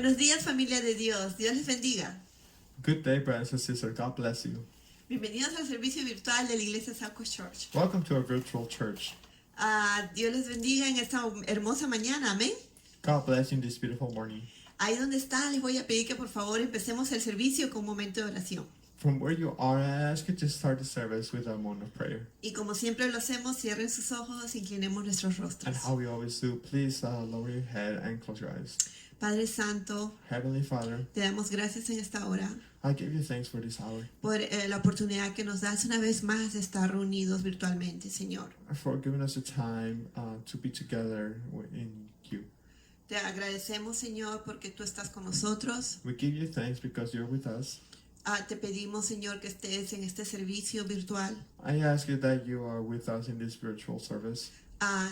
Buenos días, familia de Dios. Dios les bendiga. Good day, brothers and sisters. God bless you. Bienvenidos al servicio virtual de la Iglesia Southwest Church. Welcome to our virtual church. Dios les bendiga en esta hermosa mañana. Amén. God bless you in this beautiful morning. Ahí donde están, les voy a pedir que por favor empecemos el servicio con un momento de oración. From where you are, I ask you to start the service with a moment of prayer. Y como siempre lo hacemos, cierren sus ojos, inclinemos nuestros rostros. And how we always do, please lower your head and close your eyes. Padre Santo, Heavenly Father, te damos gracias en esta hora I give you thanks for this hour, por la oportunidad que nos das una vez más de estar reunidos virtualmente, Señor. for giving us the time to be together in you. Te agradecemos, Señor, porque tú estás con nosotros. We give you thanks because you're with us. Te pedimos, Señor, que estés en este servicio virtual I ask you that you are with us in this virtual service,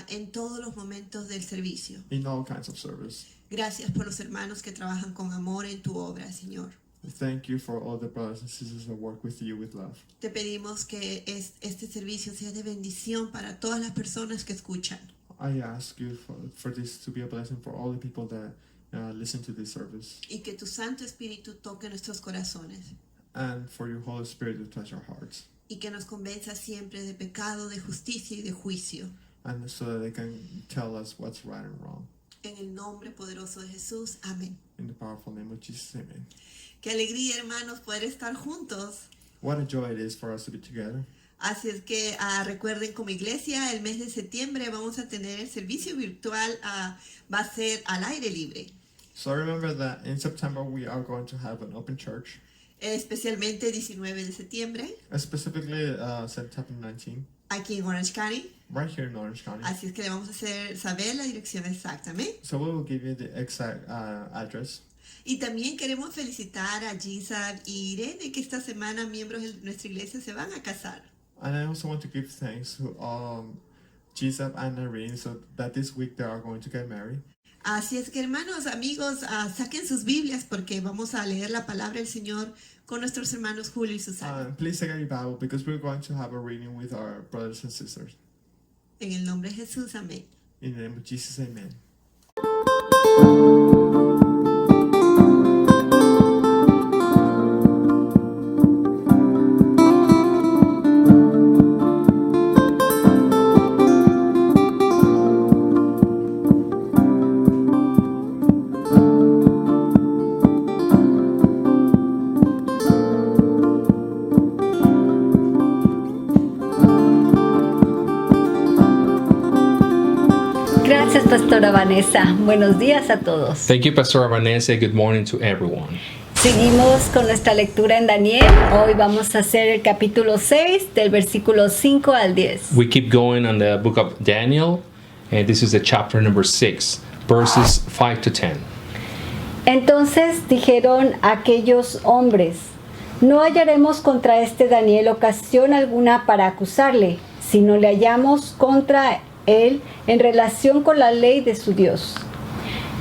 en todos los momentos del servicio. in all kinds of service. Gracias por los hermanos que trabajan con amor en tu obra, Señor. Thank you for all the brothers and sisters that work with you with love. Te pedimos que este servicio sea de bendición para todas las personas que escuchan. I ask you for this to be a blessing for all the people that listen to this service, Y que tu Santo Espíritu toque nuestros corazones. and for your Holy Spirit to touch our hearts, Y que nos convenza siempre de pecado, de justicia y de juicio. and so that they can tell us what's right and wrong. En el nombre poderoso de Jesús. Amén. In the powerful name of Jesus, amen. Qué alegría, hermanos, poder estar juntos. What a joy it is for us to be together. Así es que recuerden, como iglesia, el mes de septiembre vamos a tener el servicio virtual, va a ser al aire libre. So remember that in September we are going to have an open church, Especialmente 19 de septiembre, specifically September 19, aquí en Orange County. right here in Orange County. Así es que le vamos a hacer saber la dirección exacta, ¿amén? So we will give you the exact address. Y también queremos felicitar a Gisab y Irene, que esta semana miembros de nuestra iglesia se van a casar. And I also want to give thanks to Gisab and Irene, so that this week they are going to get married. Así es que, hermanos, amigos, saquen sus Biblias porque vamos a leer la palabra del Señor con nuestros hermanos Julio y Susana. Please take out your Bible because we're going to have a reading with our brothers and sisters. En el nombre de Jesús, amén. In the name of Jesus, amen. Gracias, Pastora Vanessa. Buenos días a todos. Thank you, Pastor Vanessa. Good morning to everyone. Seguimos con nuestra lectura en Daniel. Hoy vamos a hacer el capítulo 6 del versículo 5 al 10. We keep going on the book of Daniel, and this is the chapter number 6, verses 5 to 10. Entonces dijeron aquellos hombres: no hallaremos contra este Daniel ocasión alguna para acusarle, sino le hallamos contra él en relación con la ley de su Dios.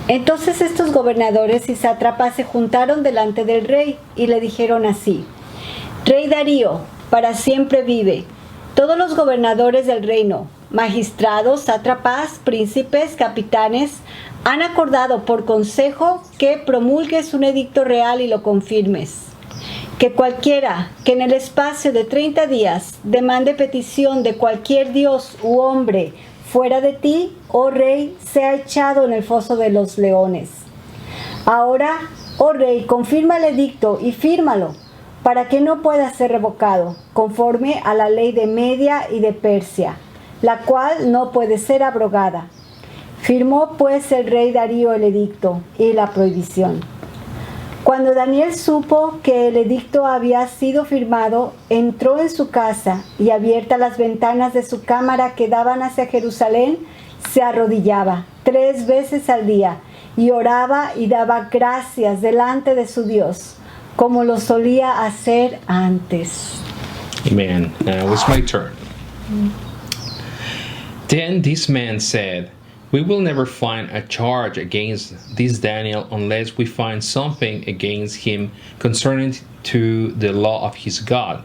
Entonces estos gobernadores y sátrapas se juntaron delante del rey y le dijeron así: Rey Darío, para siempre vive. Todos los gobernadores del reino, magistrados, sátrapas, príncipes, capitanes, han acordado por consejo que promulgues un edicto real y lo confirmes. Que cualquiera que en el espacio de 30 días demande petición de cualquier dios u hombre fuera de ti, oh rey, sea echado en el foso de los leones. Ahora, oh rey, confirma el edicto y fírmalo, para que no pueda ser revocado, conforme a la ley de Media y de Persia, la cual no puede ser abrogada. Firmó pues el rey Darío el edicto y la prohibición. Cuando Daniel supo que el edicto había sido firmado, entró en su casa y, abiertas las ventanas de su cámara que daban hacia Jerusalén, se arrodillaba 3 veces al día y oraba y daba gracias delante de su Dios, como lo solía hacer antes. Amen. Now it's my turn. Then this man said, We will never find a charge against this Daniel unless we find something against him concerning to the law of his God.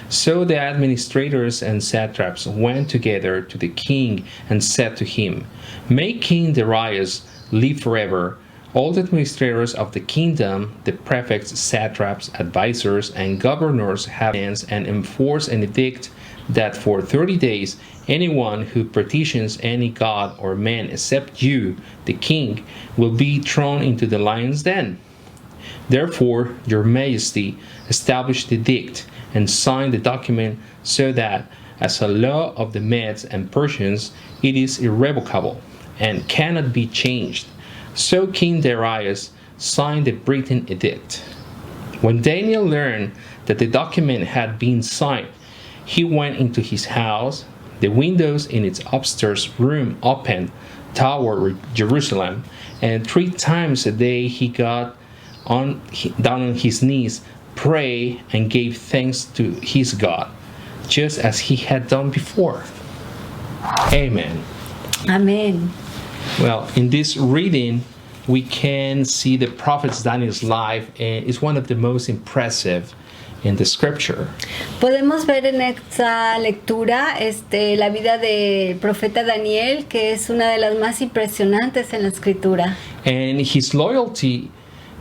So the administrators and satraps went together to the king and said to him, May King Darius live forever. All the administrators of the kingdom, the prefects, satraps, advisors, and governors have and enforce an edict that for 30 days anyone who petitions any god or man except you, the king, will be thrown into the lion's den. Therefore, your majesty, establish the edict and sign the document so that, as a law of the Medes and Persians, it is irrevocable and cannot be changed. So King Darius signed the written edict. When Daniel learned that the document had been signed, he went into his house. The windows in its upstairs room opened toward Jerusalem, and 3 times a day he got down on his knees, prayed, and gave thanks to his God, just as he had done before. Amen. Amén. Well, in this reading, we can see the prophet Daniel's life is one of the most impressive in the scripture. Podemos ver en esta lectura la vida del profeta Daniel, que es una de las más impresionantes en la escritura. And his loyalty,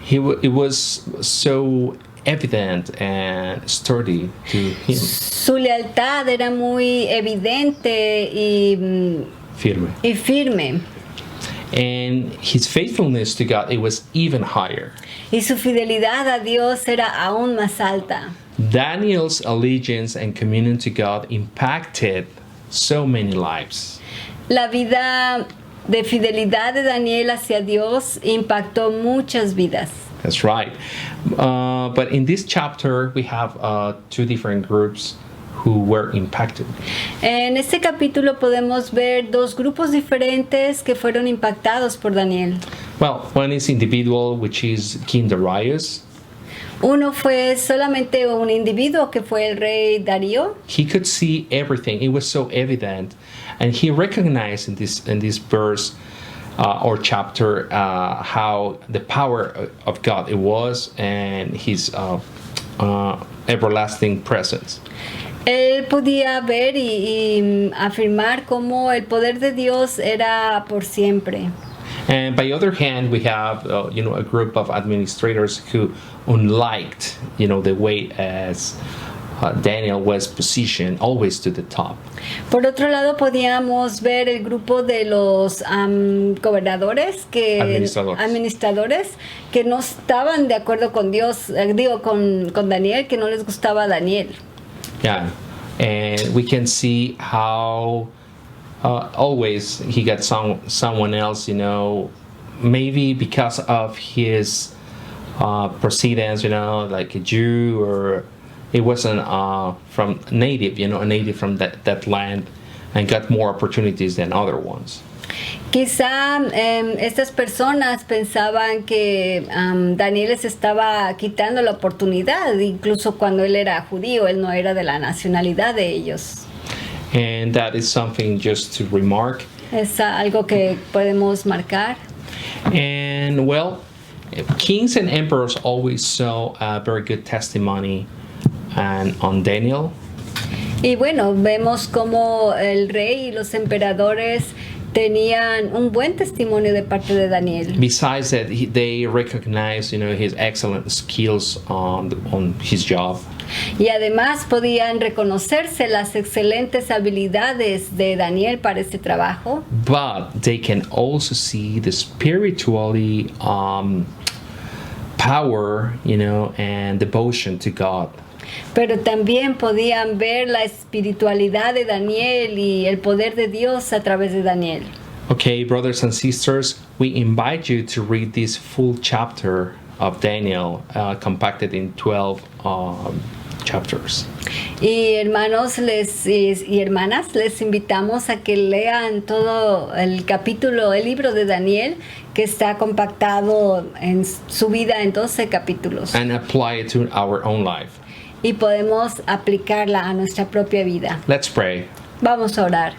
it was so evident and sturdy to him. Su lealtad era muy evidente y firme. And his faithfulness to God, it was even higher. Y su fidelidad a Dios era aún más alta. Daniel's allegiance and communion to God impacted so many lives. La vida de fidelidad de Daniel hacia Dios impactó muchas vidas. That's right. But in this chapter, we have 2 different groups who were impacted. En este capítulo podemos ver 2 grupos diferentes que fueron impactados por Daniel. Well, one is individual, which is King Darius. Uno fue solamente un individuo que fue el rey Darío. He could see everything. It was so evident, and he recognized in this verse or chapter how the power of God it was and His everlasting presence. Él podía ver y afirmar cómo el poder de Dios era por siempre. And by other hand, we have a group of administrators who unliked the way as Daniel was positioned always to the top. Por otro lado, podíamos ver el grupo de los gobernadores, administradores que no estaban de acuerdo con Dios, con Daniel, que no les gustaba Daniel. Yeah, and we can see how always he got someone else, maybe because of his proceedings, like a Jew, or it wasn't from native, a native from that land, and got more opportunities than other ones. Quizá estas personas pensaban que Daniel les estaba quitando la oportunidad, incluso cuando él era judío, él no era de la nacionalidad de ellos. And that is something just to remark. Es algo que podemos marcar. And well, kings and emperors always saw a very good testimony on Daniel. Y bueno, vemos como el rey y los emperadores tenían un buen testimonio de parte de Daniel. Besides that, they recognized, his excellent skills on his job. Y además podían reconocerse las excelentes habilidades de Daniel para este trabajo. But they can also see the spiritually power, and devotion to God. Pero también podían ver la espiritualidad de Daniel y el poder de Dios a través de Daniel. Okay, brothers and sisters, we invite you to read this full chapter of Daniel, compacted in 12 chapters. Y hermanos y hermanas, les invitamos a que lean todo el libro de Daniel, que está compactado en su vida en 12 capítulos. And apply it to our own life. Y podemos aplicarla a nuestra propia vida. Let's pray. Vamos a orar.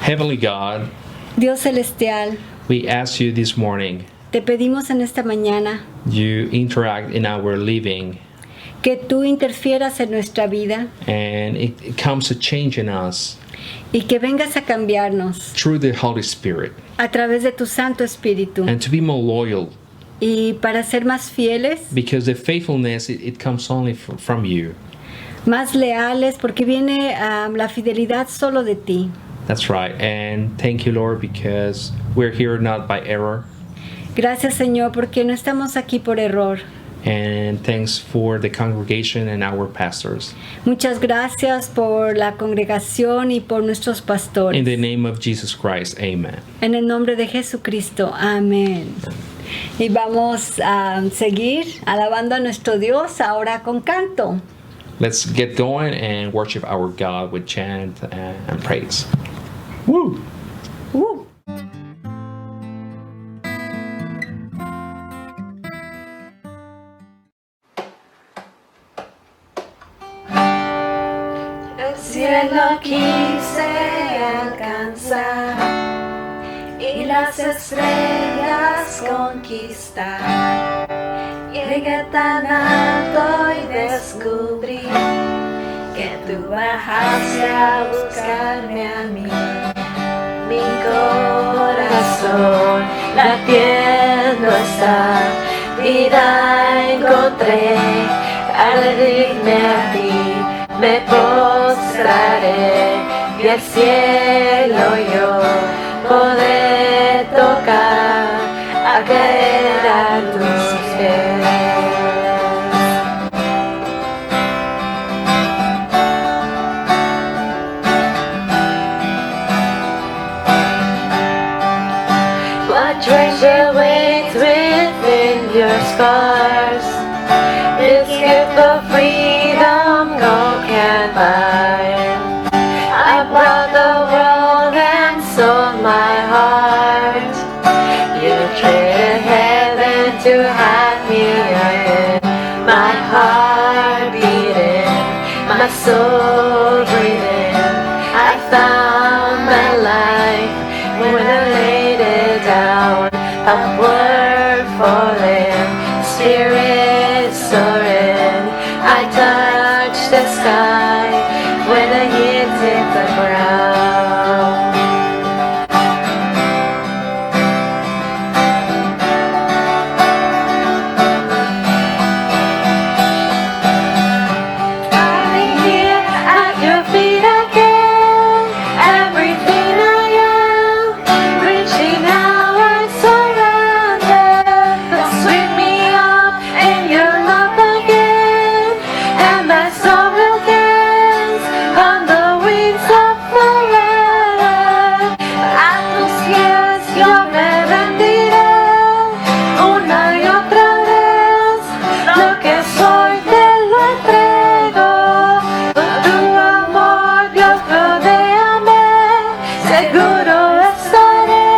Heavenly God, Dios celestial, we ask you this morning, te pedimos en esta mañana you interact in our living. que tú interfieras en nuestra vida and it comes a change in us y que vengas a cambiarnos through the Holy Spirit, a través de tu Santo Espíritu and to be more loyal, y para ser más fieles, because the faithfulness, it comes only from you. más leales, porque viene la fidelidad solo de ti. That's right. And thank you, Lord, because we're here not by error. Gracias, Señor, porque no estamos aquí por error. And thanks for the congregation and our pastors. Muchas gracias por la congregación y por nuestros pastores. In the name of Jesus Christ, amen. En el nombre de Jesucristo, amén. Y vamos a seguir alabando a nuestro Dios ahora con canto. Let's get going and worship our God with chant and praise. Woo! El cielo quise alcanzar y las estrellas conquistar. Llegué tan alto y descubrí que tú bajaste a buscarme a mí. Mi corazón latiendo está, vida encontré al rendirme a ti. Me postraré y el cielo yo podré tocar a caer a tus pies. What treasure waits within your scars? This gift of freedom gold can't buy. I brought the world and sold my heart. You traded heaven to have me again. My heart beating, my soul breathing. I found my life when I laid it down. Upward falling, spirit soaring. I touched the sky when I hit the ground. I'm here at your feet again. Everything I am, reaching out and surrender. Sweep me up in your love again, and my soul will dance on the wings of forever. A tus pies yo me rendiré una y otra vez. Lo que soy te lo entrego. Con tu amor Dios rodéame. Seguro estaré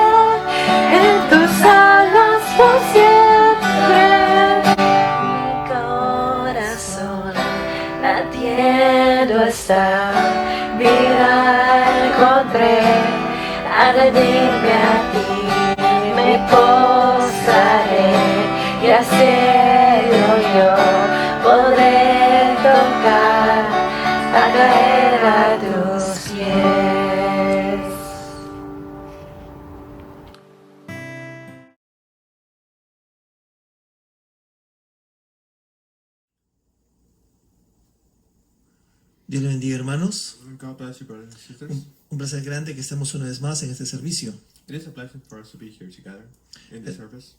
en tus alas por siempre. Mi corazón latiendo está, vida encontré al rendirme a ti. Me postraré y al cielo yo podré tocar a caer a tus pies. Dios le bendiga, hermanos. God bless you, brothers and sisters. Un placer grande que estemos una vez más en este servicio. It is a blessing for us to be here together in the service.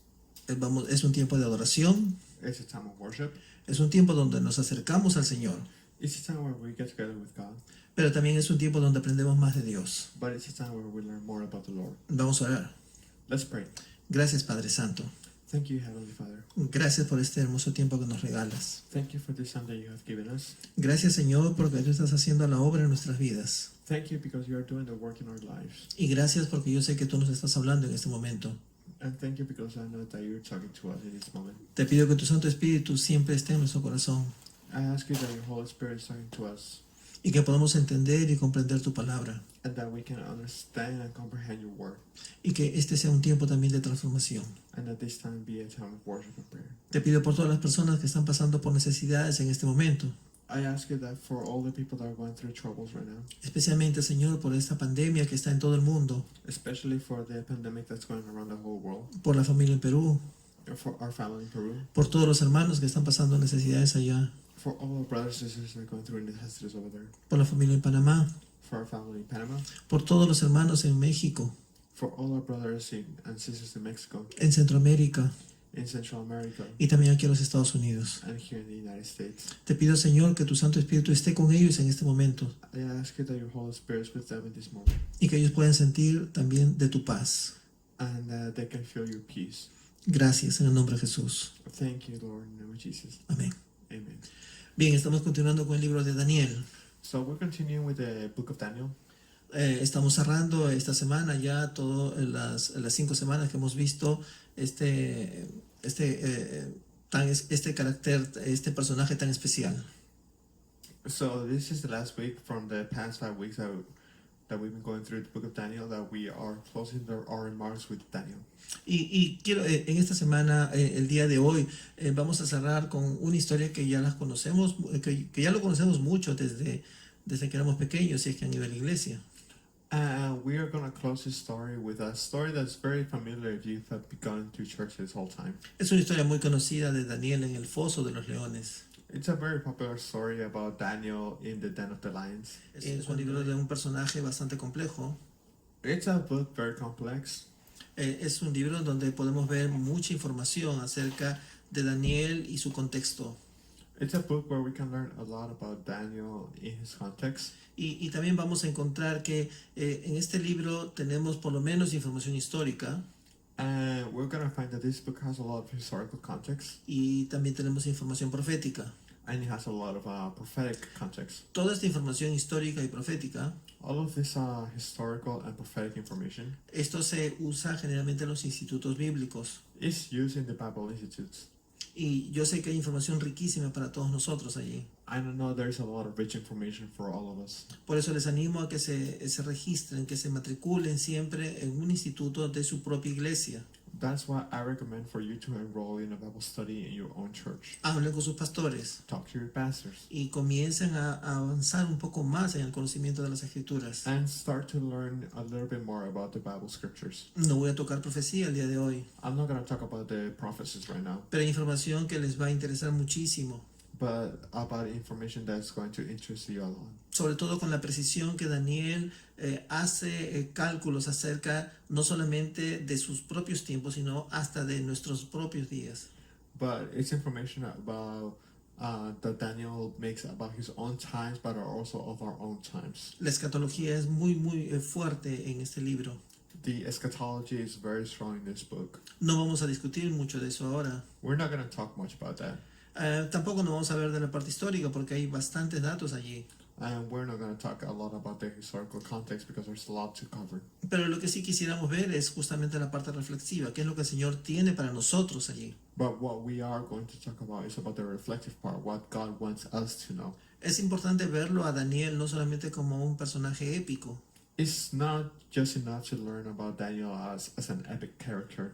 Es un tiempo de adoración, It's a time of worship. es un tiempo donde nos acercamos al Señor, It's a time where we get together with God. pero también es un tiempo donde aprendemos más de Dios. But it's a time where we learn more about the Lord. Vamos a orar. Let's pray. Gracias, Padre Santo. Thank you, Heavenly Father. Gracias por este hermoso tiempo que nos regalas. Thank you for this time that you have given us. Gracias, Señor, porque tú estás haciendo la obra en nuestras vidas. Thank you because you are doing the work in our lives. Y gracias porque yo sé que tú nos estás hablando en este momento. And thank you because I know that you're talking to us in this moment. Te pido que tu Santo Espíritu siempre esté en nuestro corazón I ask you that your Holy Spirit is talking to us. y que podamos entender y comprender tu palabra, and that we can understand and comprehend your word, y que este sea un tiempo también de transformación. and that this time be a time of worship and prayer. Te pido por todas las personas que están pasando por necesidades en este momento, I ask you that for all the people that are going through troubles right now, especialmente, Señor, por esta pandemia que está en todo el mundo, especially for the pandemic that's going around the whole world, por la familia en Perú, for our family in Peru, por todos los hermanos que están pasando necesidades allá, for all our brothers and sisters that are going through necessities over there, por la familia en Panamá, for our family in Panama, por todos los hermanos en México, for all our brothers and sisters in Mexico, en Centroamérica in Central America, y también aquí en los Estados Unidos. and here in the United States. Te pido, Señor, que tu Santo Espíritu esté con ellos en este momento I ask you that your Holy Spirit is with them in this moment, y que ellos puedan sentir también de tu paz. and they can feel your peace. Gracias en el nombre de Jesús. Thank you, Lord, in the name of Jesus. Amén. Amen. Bien, estamos continuando con el libro de Daniel. So we're continuing with the book of Daniel. Estamos cerrando esta semana ya todas las 5 semanas que hemos visto este carácter, este personaje tan especial. So this is the last week from the past 5 weeks that we've been going through the book of Daniel, that we are closing our remarks with Daniel. Y quiero, en esta semana, el día de hoy, vamos a cerrar con una historia que ya las conocemos, que ya lo conocemos mucho desde que éramos pequeños, si es que han ido a la iglesia. We are going to close this story with a story that's very familiar if you have gone to church this whole time. Es una historia muy conocida de Daniel en el foso de los leones. It's a very popular story about Daniel in the den of the lions. Es un libro de un personaje bastante complejo. It's a book very complex. Es un libro donde podemos ver mucha información acerca de Daniel y su contexto. It's a book where we can learn a lot about Daniel in his context. Y también vamos a encontrar que en este libro tenemos por lo menos información histórica And we're going to find that this book has a lot of historical context, y también tenemos información profética. and it has a lot of prophetic context. Toda esta información histórica y profética, All of this historical and prophetic information esto se usa generalmente en los institutos bíblicos. is used in the Bible Institutes. Y yo sé que hay información riquísima para todos nosotros allí. I don't know, there's a lot of rich information for all of us. Por eso les animo a que se registren, que se matriculen siempre en un instituto de su propia iglesia. That's why I recommend for you to enroll in a Bible study in your own church. Hablen con sus pastores Talk to your pastors y comiencen a avanzar un poco más en el conocimiento de las escrituras. and start to learn a little bit more about the Bible scriptures. No voy a tocar profecía el día de hoy, I'm not going to talk about the prophecies right now, pero hay información que les va a interesar muchísimo, but about information that's going to interest you a lot. sobre todo con la precisión que Daniel hace cálculos acerca no solamente de sus propios tiempos, sino hasta de nuestros propios días. But it's information about that Daniel makes about his own times, but also of our own times. La escatología es muy fuerte en este libro. The eschatology is very strong in this book. No vamos a discutir mucho de eso ahora. We're not going to talk much about that. Tampoco no vamos a ver de la parte histórica porque hay bastantes datos allí. And we're not going to talk a lot about the historical context because there's a lot to cover. Pero lo que sí quisiéramos ver es justamente la parte reflexiva, qué es lo que el Señor tiene para nosotros allí. But what we are going to talk about is about the reflective part, what God wants us to know. Es importante verlo a Daniel no solamente como un personaje épico, It's not just enough to learn about Daniel as an epic character,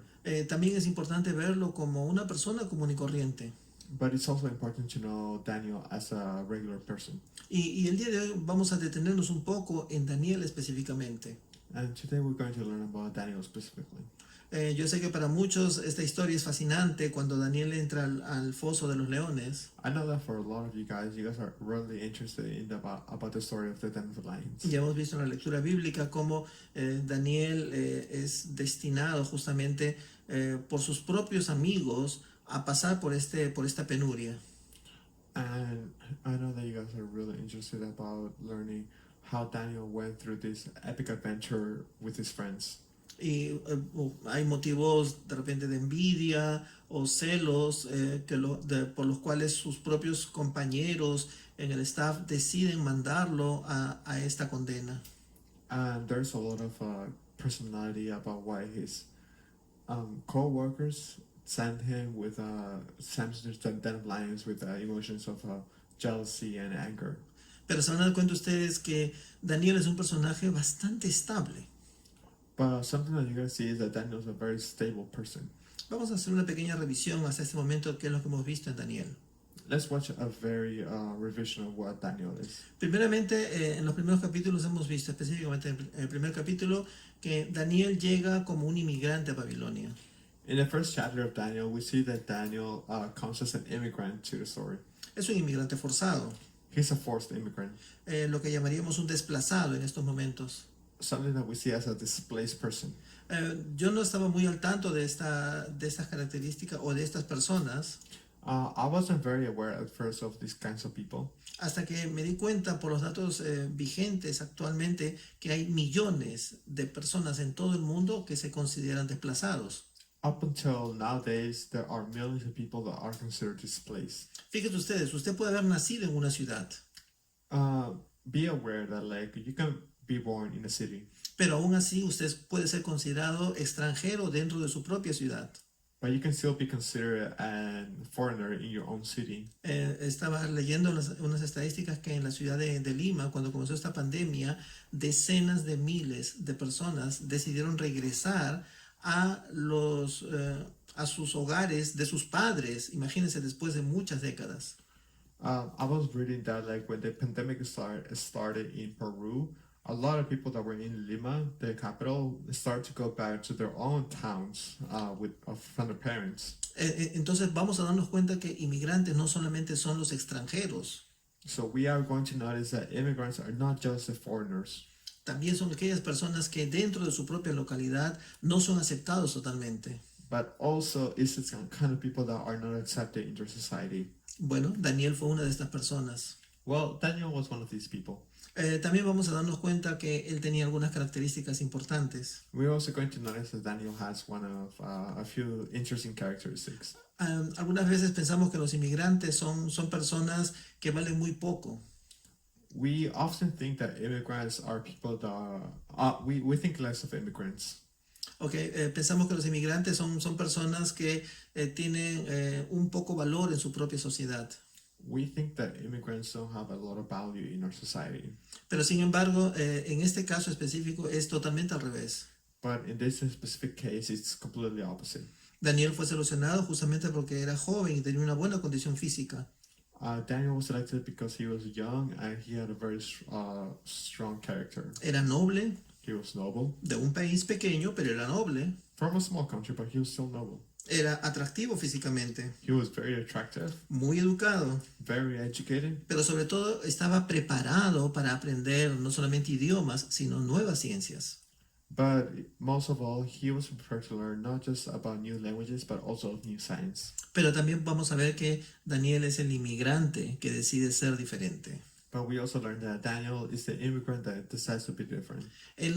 también es importante verlo como una persona común y corriente. but it's also important to know Daniel as a regular person. Y el día de hoy vamos a detenernos un poco en Daniel específicamente. And today we're going to learn about Daniel specifically. Yo sé que para muchos esta historia es fascinante cuando Daniel entra al foso de los leones. I know that for a lot of you guys are really interested in about the story of the Den of the Lions. Ya hemos visto en la lectura bíblica cómo Daniel es destinado justamente por sus propios amigos a pasar por esta penuria. And I know that you guys are really interested about learning how Daniel went through this epic adventure with his friends. Y hay motivos de repente de envidia o celos por los cuales sus propios compañeros en el staff deciden mandarlo a esta condena. And there's a lot of personality about why his co-workers sent him with Den of Lions with emotions of jealousy and anger. Pero se van a dar cuenta ustedes que Daniel es un personaje bastante estable. But something that you're going to see is that Daniel is a very stable person. Vamos a hacer una pequeña revisión hasta este momento de qué es lo que hemos visto en Daniel. Let's watch a very revision of what Daniel is. Primeramente, en los primeros capítulos hemos visto, específicamente en el primer capítulo, que Daniel llega como un inmigrante a Babilonia. In the first chapter of Daniel, we see that Daniel comes as an immigrant to the story. Es un inmigrante forzado, He's a forced immigrant, lo que llamaríamos un desplazado en estos momentos. something that we see as a displaced person. Yo no estaba muy al tanto de estas características o de estas personas I wasn't very aware at first of these kinds of people hasta que me di cuenta por los datos vigentes actualmente que hay millones de personas en todo el mundo que se consideran desplazados. up until nowadays. There are millions of people that are considered displaced. Fíjense ustedes, usted puede haber nacido en una ciudad, Be aware that like you can be born in a city, pero aún así usted puede ser considerado extranjero dentro de su propia ciudad. but you can still be considered a foreigner in your own city. Estaba leyendo unas estadísticas que en la ciudad de Lima, cuando comenzó esta pandemia, decenas de miles de personas decidieron regresar a sus hogares de sus padres, imagínense, después de muchas décadas. I was reading that like when the pandemic started in Peru, a lot of people that were in Lima, the capital, started to go back to their own towns from their parents. Entonces vamos a darnos cuenta que inmigrantes no solamente son los extranjeros, So we are going to notice that immigrants are not just the foreigners, también son aquellas personas que dentro de su propia localidad no son aceptados totalmente. but also it's the kind of people that are not accepted into society. Bueno, Daniel fue una de estas personas. Well, Daniel was one of these people. También vamos a darnos cuenta que él tenía algunas características importantes. We're also going to notice that Daniel has one of a few interesting characteristics. Algunas veces pensamos que los inmigrantes son personas que valen muy poco. We often think that immigrants are people that we think less of immigrants. Pensamos que los inmigrantes son personas que tienen un poco valor en su propia sociedad. We think that immigrants don't have a lot of value in our society. Pero sin embargo, en este caso específico es totalmente al revés. But in this specific case, it's completely opposite. Daniel fue seleccionado justamente porque era joven y tenía una buena condición física. Daniel was selected because he was young and he had a very strong character. Era noble, He was noble, de un país pequeño, pero era noble. from a small country, but he was still noble. Era atractivo físicamente, He was very attractive, muy educado, very educated, pero sobre todo estaba preparado para aprender no solamente idiomas, sino nuevas ciencias. but most of all, he was prepared to learn not just about new languages, but also new science. Pero también vamos a ver que Daniel es el inmigrante que decide ser diferente. But we also learned that Daniel is the immigrant that decides to be different. Él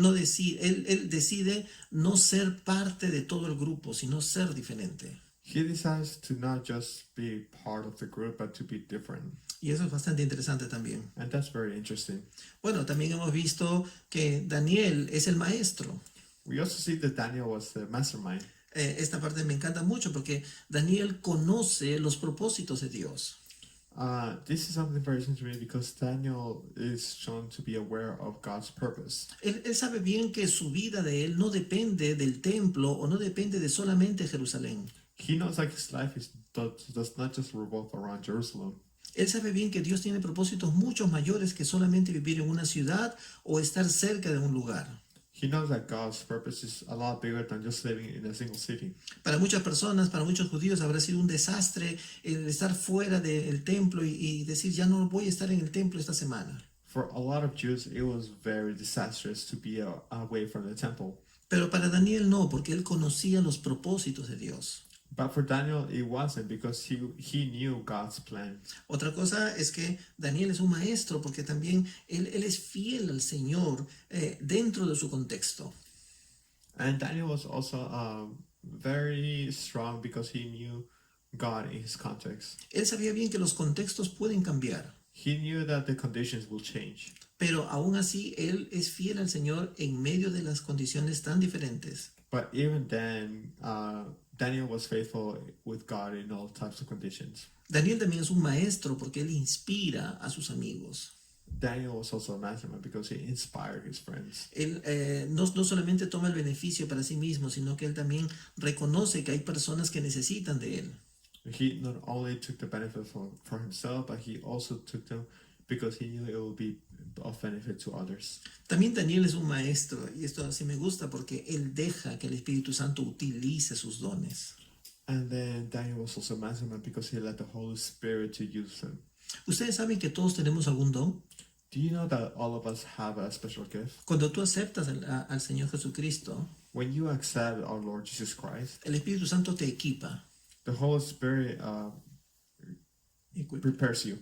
decide no ser parte de todo el grupo, sino ser diferente. He decides to not just be part of the group, but to be different. Y eso es bastante interesante también. And that's very interesting. Bueno, también hemos visto que Daniel es el maestro. We also see that Daniel was the mastermind. Esta parte me encanta mucho porque Daniel conoce los propósitos de Dios. This is something very interesting to me because Daniel is shown to be aware of God's purpose. Él sabe bien que su vida de él no depende del templo o no depende de solamente Jerusalén. He knows like his life does not just revolve around Jerusalem. Él sabe bien que Dios tiene propósitos mucho mayores que solamente vivir en una ciudad o estar cerca de un lugar. He knows that God's purpose is a lot bigger than just living in a single city. Para muchas personas, para muchos judíos, habrá sido un desastre el estar fuera del templo y decir, ya no voy a estar en el templo esta semana. For a lot of Jews, it was very disastrous to be away from the temple. Pero para Daniel no, porque él conocía los propósitos de Dios. But for Daniel, it wasn't because he knew God's plan. Otra cosa es que Daniel es un maestro porque también él es fiel al Señor dentro de su contexto. And Daniel was also very strong because he knew God in his context. Él sabía bien que los contextos pueden cambiar, He knew that the conditions will change. pero aún así él es fiel al Señor en medio de las condiciones tan diferentes. But even then, Daniel was faithful with God in all types of conditions. Daniel también es un maestro porque él inspira a sus amigos. Daniel was also a mastermind because he inspired his friends. Él no solamente toma el beneficio para sí mismo, sino que él también reconoce que hay personas que necesitan de él. He not only took the benefit for himself, but he also took them because he knew it would be of benefit to others. También Daniel es un maestro, y esto sí me gusta porque él deja que el Espíritu Santo utilice sus dones. And then Daniel was also a mastermind because he let the Holy Spirit to use him. Ustedes saben que todos tenemos algún don. Do you know that all of us have a special gift? Cuando tú aceptas al Señor Jesucristo, When you accept our Lord Jesus Christ, el Espíritu Santo te equipa the Holy Spirit prepares you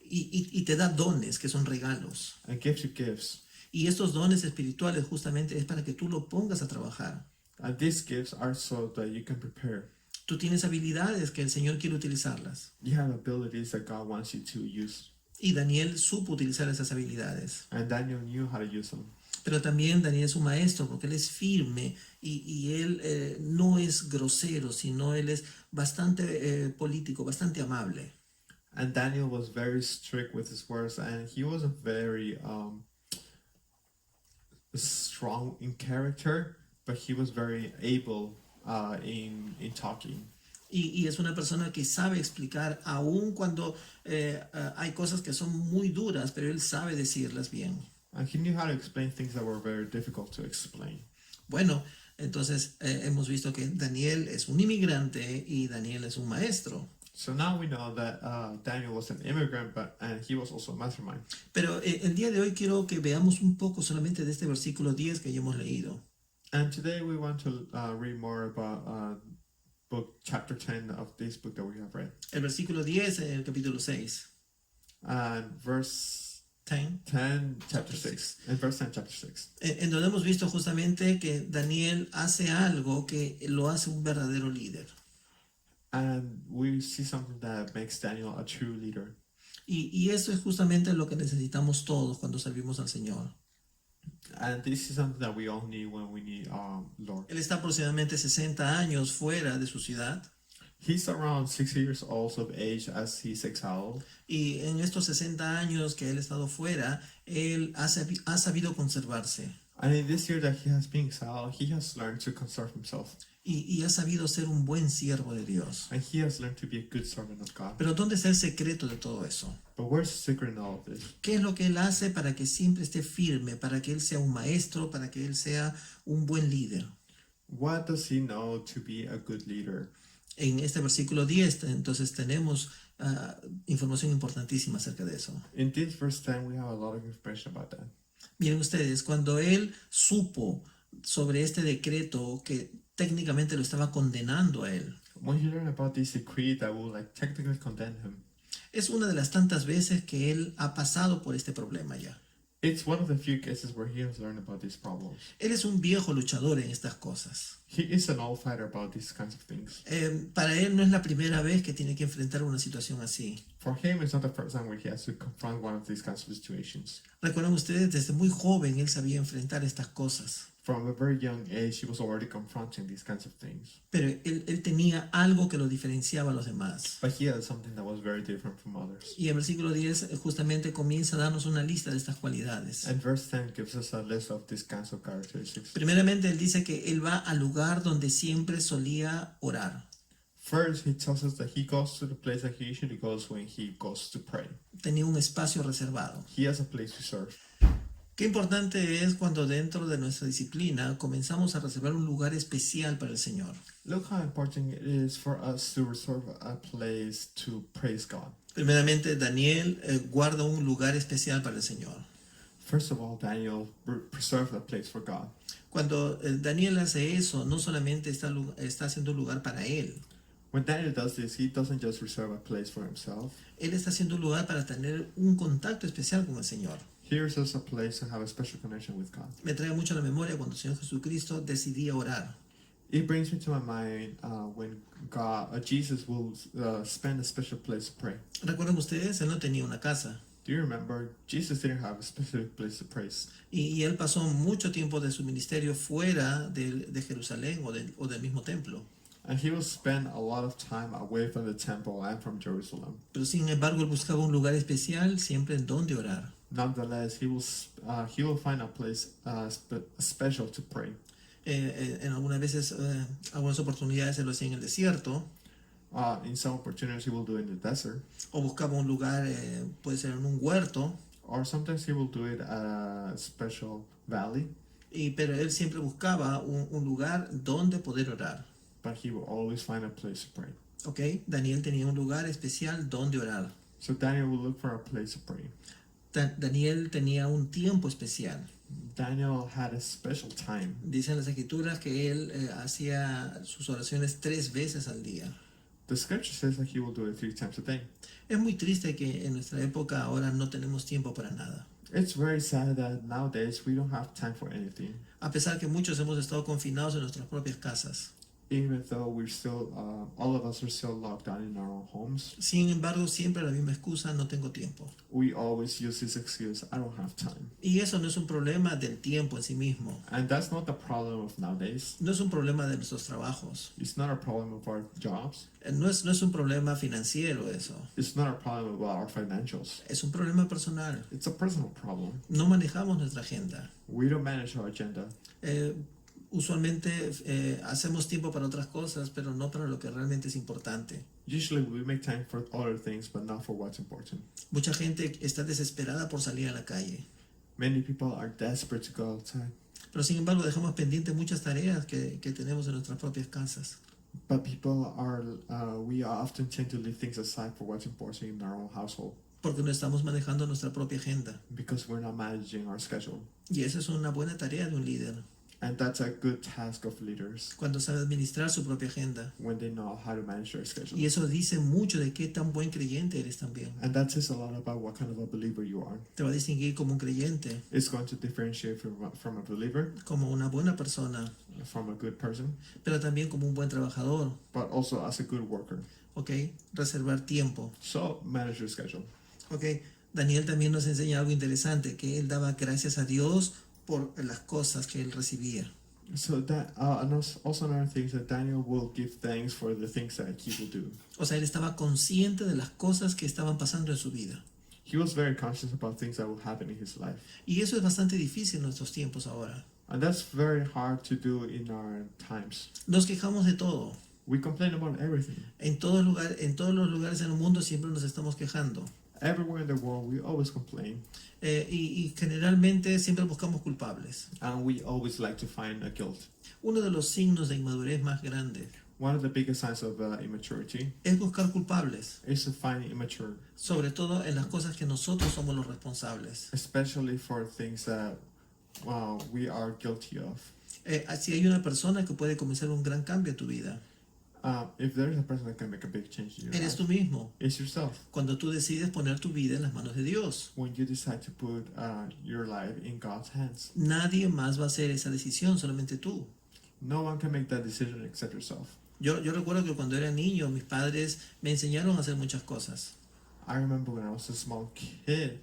y te da dones que son regalos. and gives you gifts. Y estos dones espirituales justamente es para que tú lo pongas a trabajar. And these gifts are so that you can prepare. Tú tienes habilidades que el Señor quiere utilizarlas. You have abilities that God wants you to use. Y Daniel supo utilizar esas habilidades. And Daniel knew how to use them. Pero también Daniel es un maestro porque él es firme y él no es grosero, sino él es bastante político, bastante amable. And Daniel was very strict with his words, and he wasn't very strong in character, but he was very able in talking. Y es una persona que sabe explicar aun cuando hay cosas que son muy duras, pero él sabe decirlas bien. And he knew how to explain things that were very difficult to explain. Bueno, entonces hemos visto que Daniel es un inmigrante y Daniel es un maestro. So now we know that Daniel was an immigrant, and he was also a mastermind. Pero el día de hoy quiero que veamos un poco solamente de este versículo 10 que ya hemos leído. And today we want to read more about book chapter 10 of this book that we have read. El versículo 10 en el capítulo 6. And verse 10, chapter 6. And verse 10, chapter 6. En donde hemos visto justamente que Daniel hace algo que lo hace un verdadero líder. And we see something that makes Daniel a true leader. Y eso es justamente lo que necesitamos todos cuando servimos al Señor. And this is something that we all need when we need Lord. Él está aproximadamente 60 años fuera de su ciudad. He's around 60 years old of age as he's exiled. Y en estos 60 años que él ha estado fuera, él ha sabido conservarse. And in this year that he has been exiled, he has learned to conserve himself. Y ha sabido ser un buen siervo de Dios. And he has learned to be a good servant of God. Pero ¿dónde está el secreto de todo eso? But where's the secret in all of this? ¿Qué es lo que él hace para que siempre esté firme, para que él sea un maestro, para que él sea un buen líder? What does he know to be a good leader? En este versículo 10, entonces tenemos información importantísima acerca de eso. In this verse 10, we have a lot of information about that. Miren ustedes, cuando él supo sobre este decreto que técnicamente lo estaba condenando a él, When you learn about this decree that will technically condemn him, es una de las tantas veces que él ha pasado por este problema ya. it's one of the few cases where he has learned about these problems. Él es un viejo luchador en estas cosas. He is an old fighter about these kinds of things. Para él no es la primera vez que tiene que enfrentar una situación así. For him, it's not the first time where he has to confront one of these kinds of situations. Recuerden ustedes, desde muy joven él sabía enfrentar estas cosas. From a very young age, he was already confronting these kinds of things. Pero él tenía algo que lo diferenciaba a los demás. But he had something that was very different from others. Y el versículo 10 justamente comienza a darnos una lista de estas cualidades. And verse 10 gives us a list of these kinds of characteristics. Primeramente él dice que él va al lugar donde siempre solía orar. First, he tells us that he goes to the place that he usually goes when he goes to pray. Tenía un espacio reservado. He has a place to serve. Qué importante es cuando dentro de nuestra disciplina comenzamos a reservar un lugar especial para el Señor. Look how important it is for us to reserve a place to praise God. Primeramente, Daniel guarda un lugar especial para el Señor. First of all, Daniel preserved a place for God. Cuando Daniel hace eso, no solamente está haciendo un lugar para él. When Daniel does this, he doesn't just reserve a place for himself. Él está haciendo un lugar para tener un contacto especial con el Señor. He reserves a place to have a special connection with God. Me trae mucho a la memoria cuando el Señor Jesucristo decidía orar. It brings me to my mind when Jesus will spend a special place to pray. ¿Recuerdan ustedes? Él no tenía una casa. Do you remember? Jesus didn't have a specific place to praise. Y él pasó mucho tiempo de su ministerio fuera de Jerusalén o del mismo templo. And he will spend a lot of time away from the temple and from Jerusalem. Pero sin embargo, él buscaba un lugar especial siempre en donde orar. Nonetheless, he will find a place special to pray. En algunas veces, algunas oportunidades él lo hacía en el desierto, In some opportunities, he will do it in the desert, o buscaba un lugar, puede ser en un huerto, or sometimes he will do it at a special valley. pero él siempre buscaba un lugar donde poder orar. But he will always find a place to pray. ¿Ok? Daniel tenía un lugar especial donde orar. So Daniel will look for a place to pray. Daniel tenía un tiempo especial. Daniel had a special time. Dicen las escrituras que él hacía sus oraciones 3 veces al día. The scripture says that he will do it 3 times a day. Es muy triste que en nuestra época ahora no tenemos tiempo para nada. It's very sad that nowadays we don't have time for anything. A pesar que muchos hemos estado confinados en nuestras propias casas. Even though we're still, all of us are still locked down in our own homes, Sin embargo, siempre la misma excusa, no tengo tiempo. we always use this excuse, I don't have time. Y eso no es un problema del tiempo en sí mismo. And that's not the problem of nowadays. No es un problema de nuestros trabajos. It's not a problem of our jobs. No es un problema financiero eso. It's not a problem about our financials. Es un problema personal. It's a personal problem. No manejamos nuestra agenda. We don't manage our agenda. Usualmente hacemos tiempo para otras cosas, pero no para lo que realmente es importante. Usually we make time for other things, but not for what's important. Mucha gente está desesperada por salir a la calle. Many people are desperate to go outside, Pero sin embargo dejamos pendientes muchas tareas que tenemos en nuestras propias casas. but people are, we often tend to leave things aside for what's important in our own household Porque no estamos manejando nuestra propia agenda. because we're not managing our schedule. Y esa es una buena tarea de un líder. And that's a good task of leaders Cuando sabe administrar su propia agenda. when they know how to manage their schedule. Y eso dice mucho de qué tan buen creyente eres también. And that says a lot about what kind of a believer you are. Te va a distinguir como un creyente, It's going to differentiate from a believer, como una buena persona, from a good person, pero también como un buen trabajador. but also as a good worker. ¿Ok? Reservar tiempo. So manage your schedule. ¿Ok? Daniel también nos enseña algo interesante, que él daba gracias a Dios por las cosas que él recibía. So that and also another thing is that Daniel will give thanks for the things that he will do. O sea, él estaba consciente de las cosas que estaban pasando en su vida. He was very conscious about things that will happen in his life. Y eso es bastante difícil en nuestros tiempos ahora. And that's very hard to do in our times. Nos quejamos de todo. We complain about everything. En todos los lugares en el mundo siempre nos estamos quejando. Everywhere in the world, we always complain. Y generalmente siempre buscamos culpables. And we always like to find a guilt. Uno de los signos de inmadurez más grandes One of the biggest signs of immaturity es buscar culpables, is to find immature, sobre todo en las cosas que nosotros somos los responsables. especially for things that we are guilty of. Si hay una persona que puede comenzar un gran cambio en tu vida, If there's a person that can make a big change in your eres life, tú mismo. it's yourself. Cuando tú decides poner tu vida en las manos de Dios, When you decide to put your life in God's hands, nadie más va a hacer esa decisión, solamente tú. no one can make that decision except yourself. Yo recuerdo que cuando era niño, mis padres me enseñaron a hacer muchas cosas. I remember when I was a small kid,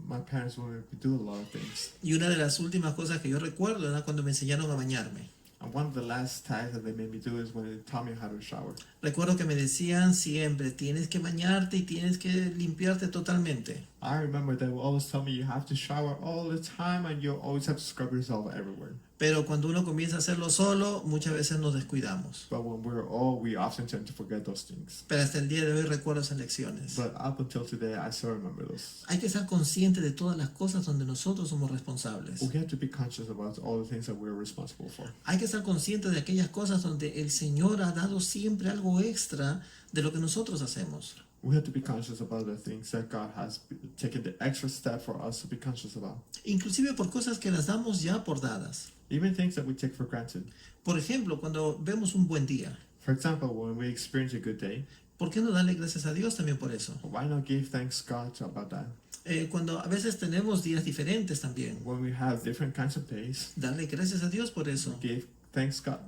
my parents wanted me to do a lot of things. Y una de las últimas cosas que yo recuerdo era cuando me enseñaron a bañarme. And one of the last tasks that they made me do is when they taught me how to shower. Recuerdo que me decían siempre, tienes que bañarte y tienes que limpiarte totalmente. I remember they would always tell me you have to shower all the time and you always have to scrub yourself everywhere. Pero cuando uno comienza a hacerlo solo, muchas veces nos descuidamos. But when we're old, we often tend to forget those things. Pero hasta el día de hoy recuerdo esas lecciones. But up until today, I still remember those. Hay que estar consciente de todas las cosas donde nosotros somos responsables. We have to be conscious about all the things that we're responsible for. Hay que estar consciente de aquellas cosas donde el Señor ha dado siempre algo extra de lo que nosotros hacemos. We have to be conscious about the things that God has taken the extra step for us to be conscious about. Inclusive por cosas que las damos ya por dadas. Even things that we take for granted. Por ejemplo, cuando vemos un buen día, For example, when we experience a good day, ¿por qué no darle gracias a Dios también por eso? why not give thanks God about that? Cuando a veces tenemos días diferentes también, When we have different kinds of days, darle gracias a Dios por eso. give thanks God.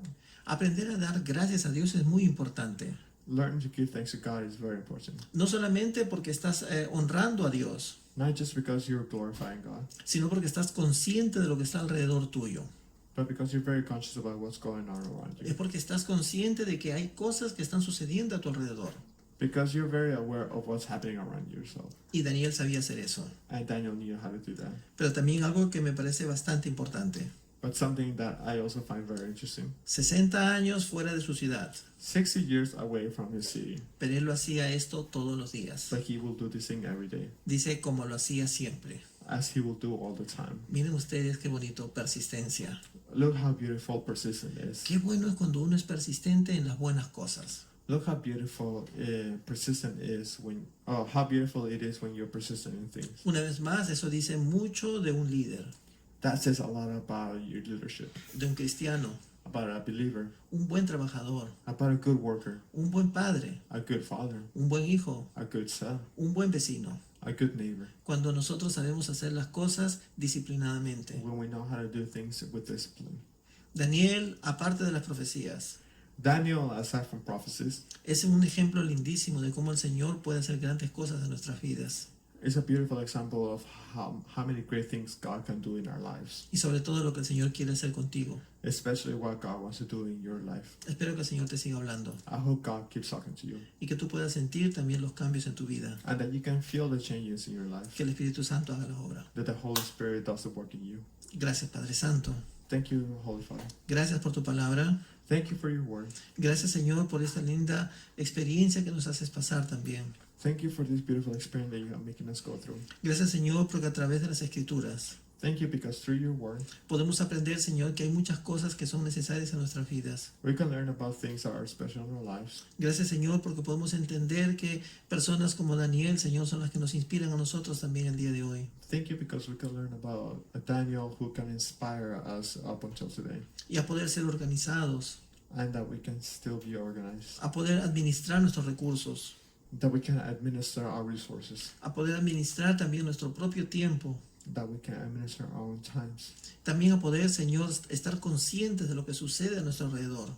Aprender a dar gracias a Dios es muy importante. Learn to give thanks to God is very important. No solamente porque estás honrando a Dios, Not just because you're glorifying God, sino porque estás consciente de lo que está alrededor tuyo. but because you're very conscious about what's going on around Es you. porque estás consciente de que hay cosas que están sucediendo a tu alrededor. Because you're very aware of what's happening around yourself. Y Daniel sabía hacer eso. And Daniel knew how to do that. Pero también algo que me parece bastante importante. But something that I also find very interesting. 60 años fuera de su ciudad, 60 years away from his city, pero él lo hacía esto todos los días. but he will do this thing every day, Dice como lo hacía siempre. as he will do all the time. Miren ustedes qué bonito, persistencia. Look how beautiful persistent is. Qué bueno es cuando uno es persistente en las buenas cosas. Look how beautiful persistent is when. Oh, how beautiful it is when you're persistent in things. Una vez más, eso dice mucho de un líder, That says a lot about your leadership, de un cristiano, about a believer, un buen trabajador, about a good worker, un buen padre, a good father, un buen hijo, a good son, un buen vecino. a good neighbor. Cuando nosotros sabemos hacer las cosas disciplinadamente. When we know how to do things with discipline. Daniel, aparte de las profecías, Daniel, aside from prophecies, es un ejemplo lindísimo de cómo el Señor puede hacer grandes cosas en nuestras vidas. is a beautiful example of how many great things God can do in our lives, Y sobre todo lo que el Señor quiere hacer contigo. especially what God wants to do in your life. Espero que el Señor te siga hablando I hope God keeps talking to you y que tú puedas sentir también los cambios en tu vida. and that you can feel the changes in your life, Que el Espíritu Santo haga la obra. that the Holy Spirit does the work in you. Gracias, Padre Santo. Thank you, Holy Father. Gracias por tu palabra. Thank you for your word. Gracias, Señor, por esta linda experiencia que nos haces pasar también. Thank you for this beautiful experience that you are making us go through. Gracias, Señor, porque a través de las Escrituras Thank you because through your word, podemos aprender, Señor, que hay muchas cosas que son necesarias en nuestras vidas. we can learn about things that are special in our lives. Gracias, Señor, porque podemos entender que personas como Daniel, Señor, son las que nos inspiran a nosotros también el día de hoy. Thank you because we can learn about a Daniel who can inspire us up until today, Y a poder ser organizados, and that we can still be organized, a poder administrar nuestros recursos, that we can administer our resources, a poder administrar también nuestro propio tiempo. that we can administer our own times, También a poder, Señor, estar conscientes de lo que sucede a nuestro alrededor.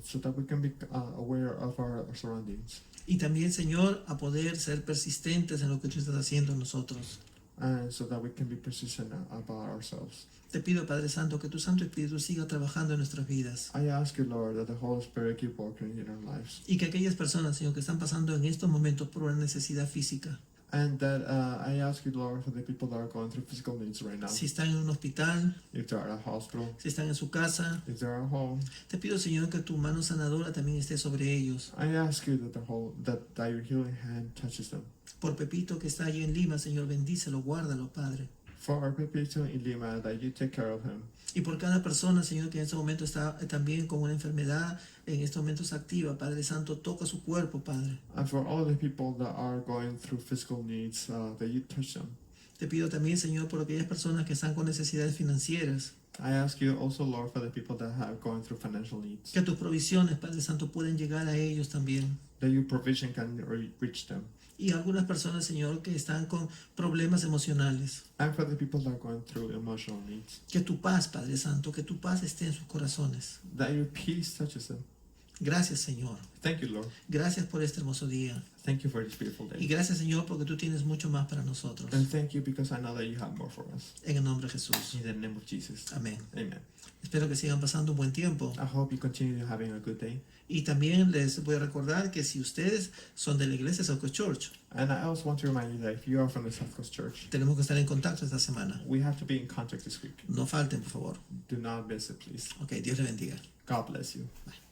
so that we can be aware of our surroundings, Y también, Señor, a poder ser persistentes en lo que tú estás haciendo en nosotros. and so that we can be persistent about ourselves. Te pido, Padre Santo, que tu Santo Espíritu siga trabajando en nuestras vidas. I ask you, Lord, that the Holy Spirit keep working in our lives, Y que aquellas personas, Señor, que están pasando en estos momentos por una necesidad física, and that I ask you, Lord, for the people that are going through physical needs right now, si están en un hospital, if they're at a hospital, si están en su casa, if they're at home. te pido, Señor, que tu mano sanadora también esté sobre ellos. I ask you that that your healing hand touches them. Por Pepito que está allí en Lima, Señor, bendícelo, guárdalo, Padre. For our people in Lima, that you take care of him. Y por cada persona, Señor, que en este momento está también con una enfermedad, en estos momentos activa, Padre Santo, toca su cuerpo, Padre. And for all the people that are going through physical needs, that you touch them. Te pido también, Señor, por aquellas personas que están con necesidades financieras, I ask you also, Lord, for the people that have going through financial needs, que tus provisiones, Padre Santo, pueden llegar a ellos también. that your provision can reach them. Y algunas personas, Señor, que están con problemas emocionales. And for the people that are going through emotional needs, Que tu paz, Padre Santo, que tu paz esté en sus corazones. that your peace touches them. Gracias, Señor. Thank you, Lord. Gracias por este hermoso día. Thank you for this beautiful Y day. gracias, Señor, porque tú tienes mucho más para nosotros. And thank you because I know that you have more for us. En el nombre de Jesús. In the name of Jesus. Amén. Amen. Espero que sigan pasando un buen tiempo. I hope you continue having a good day. Y también les voy a recordar que si ustedes son de la iglesia South Coast Church, And I also want to remind you that if you are from the South Coast Church, tenemos que estar en contacto esta semana. we have to be in contact this week. No falten, por favor. Do not miss it, please. Ok, Dios les bendiga. God bless you. Bye.